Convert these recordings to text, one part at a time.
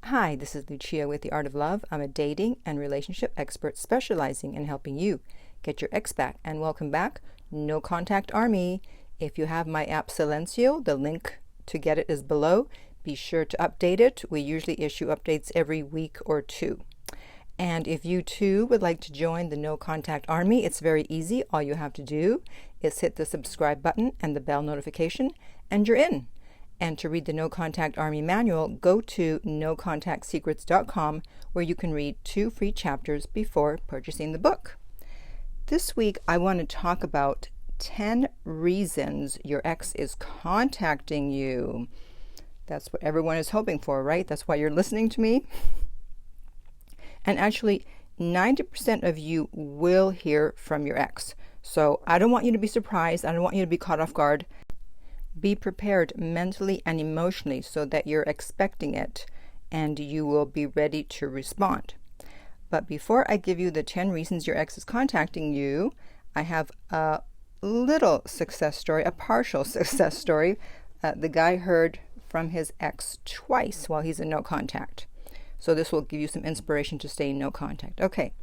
Hi, this is Lucia with The Art of Love. I'm a dating and relationship expert specializing in helping you get your ex back. And welcome back, No Contact Army. If you have my app Silencio, the link to get it is below. Be sure to update it. We usually issue updates every week or two. And if you too would like to join the No Contact Army, it's very easy. All you have to do is hit the subscribe button and the bell notification, and you're in. And to read the No Contact Army manual, go to nocontactsecrets.com, where you can read 2 free chapters before purchasing the book. This week, I want to talk about 10 reasons your ex is contacting you. That's what everyone is hoping for, right? That's why you're listening to me. And actually, 90% of you will hear from your ex. So I don't want you to be surprised. I don't want you to be caught off guard. Be prepared mentally and emotionally so that you're expecting it and you will be ready to respond. But before I give you the 10 reasons your ex is contacting you, I have a little success story, a partial success story. The guy heard from his ex twice while he's in no contact. So this will give you some inspiration to stay in no contact. Okay,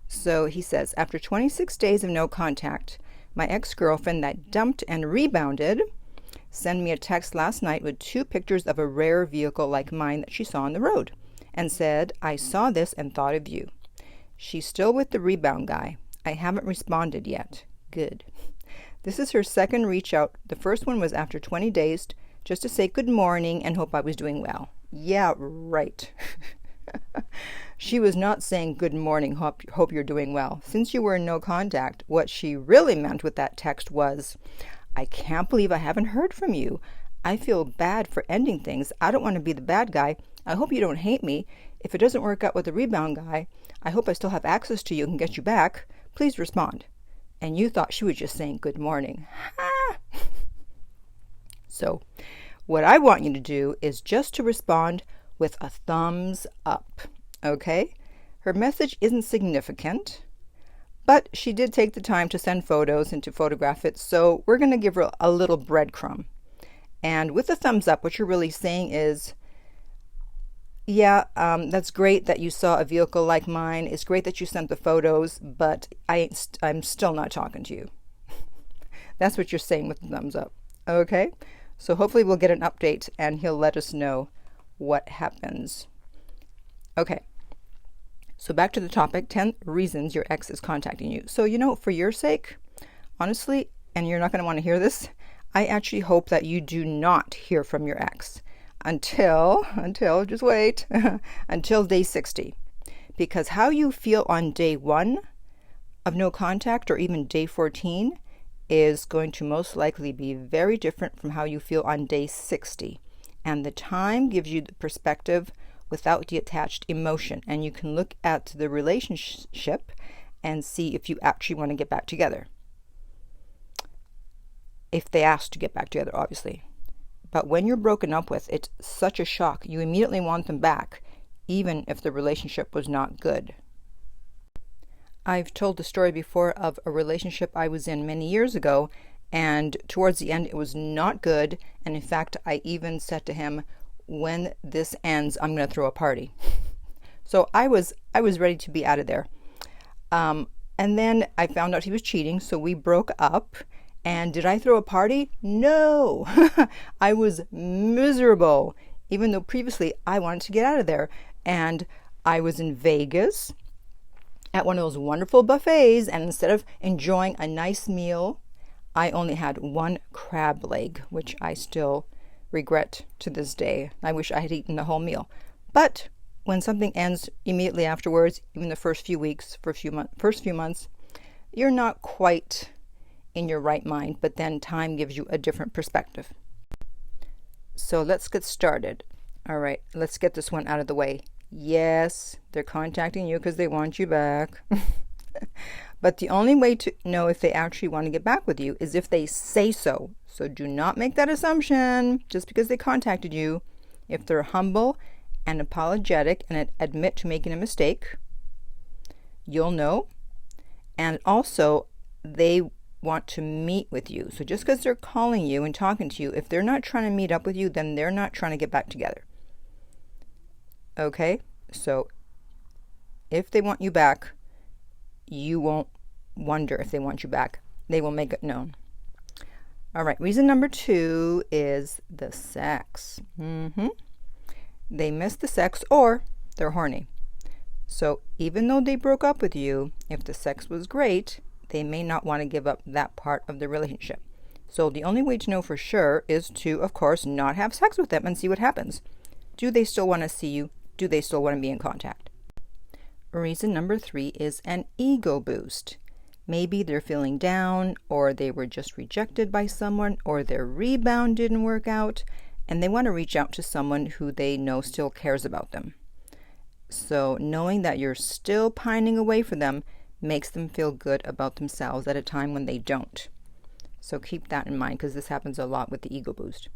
so he says, after 26 days of no contact, my ex-girlfriend that dumped and rebounded sent me a text last night with 2 pictures of a rare vehicle like mine that she saw on the road and said, I saw this and thought of you. She's still with the rebound guy. I haven't responded yet. Good. This is her second reach out. The first one was after 20 days just to say good morning and hope I was doing well. Yeah, right. She was not saying good morning, hope you're doing well. Since you were in no contact, what she really meant with that text was, I can't believe I haven't heard from you. I feel bad for ending things. I don't want to be the bad guy. I hope you don't hate me. If it doesn't work out with the rebound guy, I hope I still have access to you and can get you back. Please respond. And you thought she was just saying good morning. Ha! So what I want you to do is just to respond with a thumbs up, okay? Her message isn't significant, but she did take the time to send photos and to photograph it, so we're going to give her a little breadcrumb. And with the thumbs up, what you're really saying is, yeah, that's great that you saw a vehicle like mine. It's great that you sent the photos, but I'm still not talking to you. That's what you're saying with the thumbs up, okay? So hopefully we'll get an update and he'll let us know what happens. Okay. So back to the topic, 10 reasons your ex is contacting you. So, for your sake, honestly, and you're not going to want to hear this, I actually hope that you do not hear from your ex until, just wait, until day 60. Because how you feel on day 1 of no contact or even day 14 is going to most likely be very different from how you feel on day 60. And the time gives you the perspective without the attached emotion. And you can look at the relationship and see if you actually want to get back together. If they ask to get back together, obviously. But when you're broken up with, it's such a shock. You immediately want them back, even if the relationship was not good. I've told the story before of a relationship I was in many years ago, and towards the end it was not good. And in fact, I even said to him, when this ends, I'm going to throw a party. So I was ready to be out of there. And then I found out he was cheating, so we broke up. And did I throw a party? No. I was miserable, even though previously I wanted to get out of there. And I was in Vegas at one of those wonderful buffets, and instead of enjoying a nice meal, I only had 1 crab leg, which I still regret to this day. I wish I had eaten the whole meal. But when something ends immediately afterwards, even the first few weeks, first few months, you're not quite in your right mind, but then time gives you a different perspective. So let's get started. All right, let's get this one out of the way. Yes, they're contacting you because they want you back. But the only way to know if they actually want to get back with you is if they say so. So do not make that assumption just because they contacted you. If they're humble and apologetic and admit to making a mistake, you'll know. And also, they want to meet with you. So just because they're calling you and talking to you, if they're not trying to meet up with you, then they're not trying to get back together. Okay? So if they want you back, you won't wonder if they want you back. They will make it known. All right, reason number 2 is the sex. They miss the sex or they're horny. So even though they broke up with you, if the sex was great, they may not want to give up that part of the relationship. So the only way to know for sure is to, of course, not have sex with them and see what happens. Do they still want to see you? Do they still want to be in contact? Reason number 3 is an ego boost. Maybe they're feeling down, or they were just rejected by someone, or their rebound didn't work out, and they want to reach out to someone who they know still cares about them. So knowing that you're still pining away for them makes them feel good about themselves at a time when they don't. So keep that in mind, because this happens a lot with the ego boost.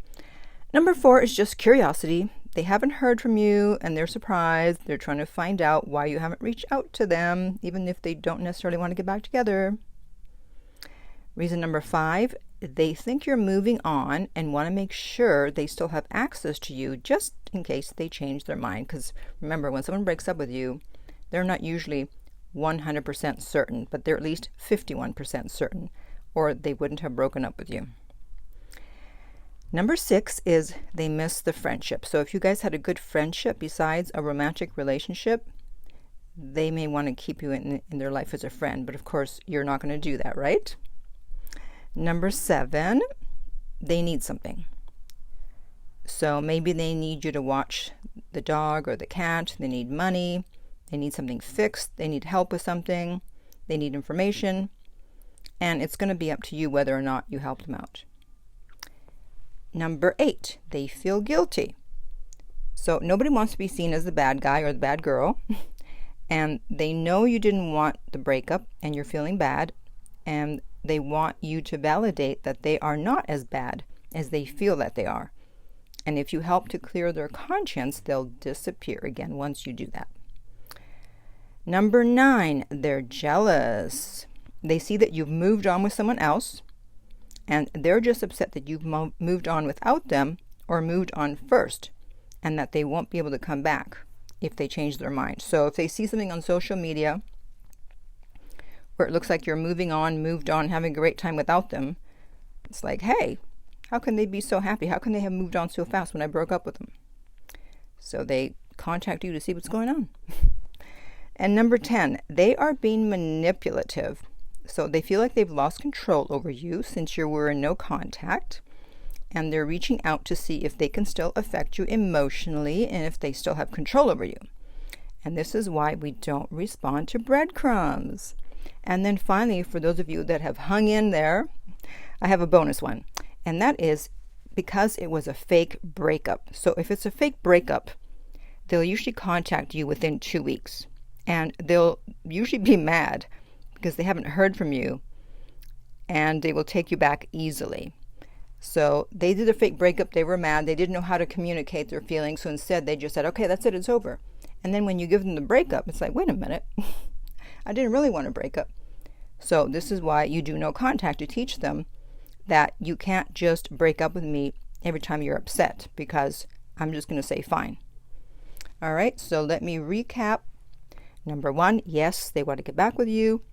Number 4 is just curiosity. They haven't heard from you and they're surprised. They're trying to find out why you haven't reached out to them, even if they don't necessarily want to get back together. Reason number 5, they think you're moving on and want to make sure they still have access to you just in case they change their mind. Because remember, when someone breaks up with you, they're not usually 100% certain, but they're at least 51% certain, or they wouldn't have broken up with you. Number 6 is they miss the friendship. So if you guys had a good friendship besides a romantic relationship, they may want to keep you in their life as a friend. But of course, you're not going to do that, right? Number 7, they need something. So maybe they need you to watch the dog or the cat. They need money. They need something fixed. They need help with something. They need information. And it's going to be up to you whether or not you help them out. Number 8, they feel guilty. So nobody wants to be seen as the bad guy or the bad girl. And they know you didn't want the breakup and you're feeling bad. And they want you to validate that they are not as bad as they feel that they are. And if you help to clear their conscience, they'll disappear again once you do that. Number 9, they're jealous. They see that you've moved on with someone else, and they're just upset that you've moved on without them or moved on first, and that they won't be able to come back if they change their mind. So if they see something on social media where it looks like you're moved on, having a great time without them, it's like, hey, how can they be so happy? How can they have moved on so fast when I broke up with them? So they contact you to see what's going on. And number 10, they are being manipulative. So they feel like they've lost control over you since you were in no contact, and they're reaching out to see if they can still affect you emotionally and if they still have control over you. And this is why we don't respond to breadcrumbs. And then finally, for those of you that have hung in there, I have a bonus one. And that is because it was a fake breakup. So if it's a fake breakup, they'll usually contact you within 2 weeks. And they'll usually be mad because they haven't heard from you. And they will take you back easily. So they did a fake breakup. They were mad. They didn't know how to communicate their feelings. So instead, they just said, okay, that's it. It's over. And then when you give them the breakup, it's like, wait a minute. I didn't really want to break up. So this is why you do no contact, to teach them that you can't just break up with me every time you're upset, because I'm just going to say fine. All right, so let me recap. Number 1, yes, they want to get back with you.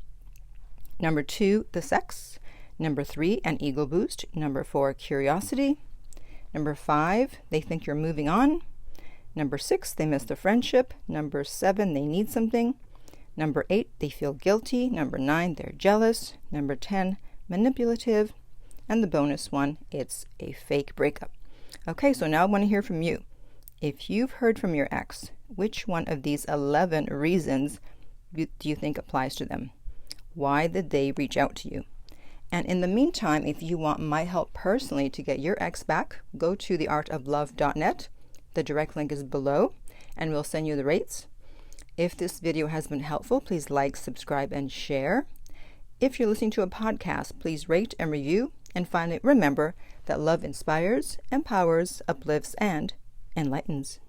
Number 2, the sex. Number 3, an ego boost. Number 4, curiosity. Number 5, they think you're moving on. Number 6, they miss the friendship. Number 7, they need something. Number 8, they feel guilty. Number 9, they're jealous. Number 10, manipulative. And the bonus one, it's a fake breakup. Okay, so now I want to hear from you. If you've heard from your ex, which one of these 11 reasons do you think applies to them? Why did they reach out to you? And in the meantime, if you want my help personally to get your ex back, go to theartoflove.net. The direct link is below, and we'll send you the rates. If this video has been helpful, please like, subscribe, and share. If you're listening to a podcast, please rate and review. And finally, remember that love inspires, empowers, uplifts, and enlightens.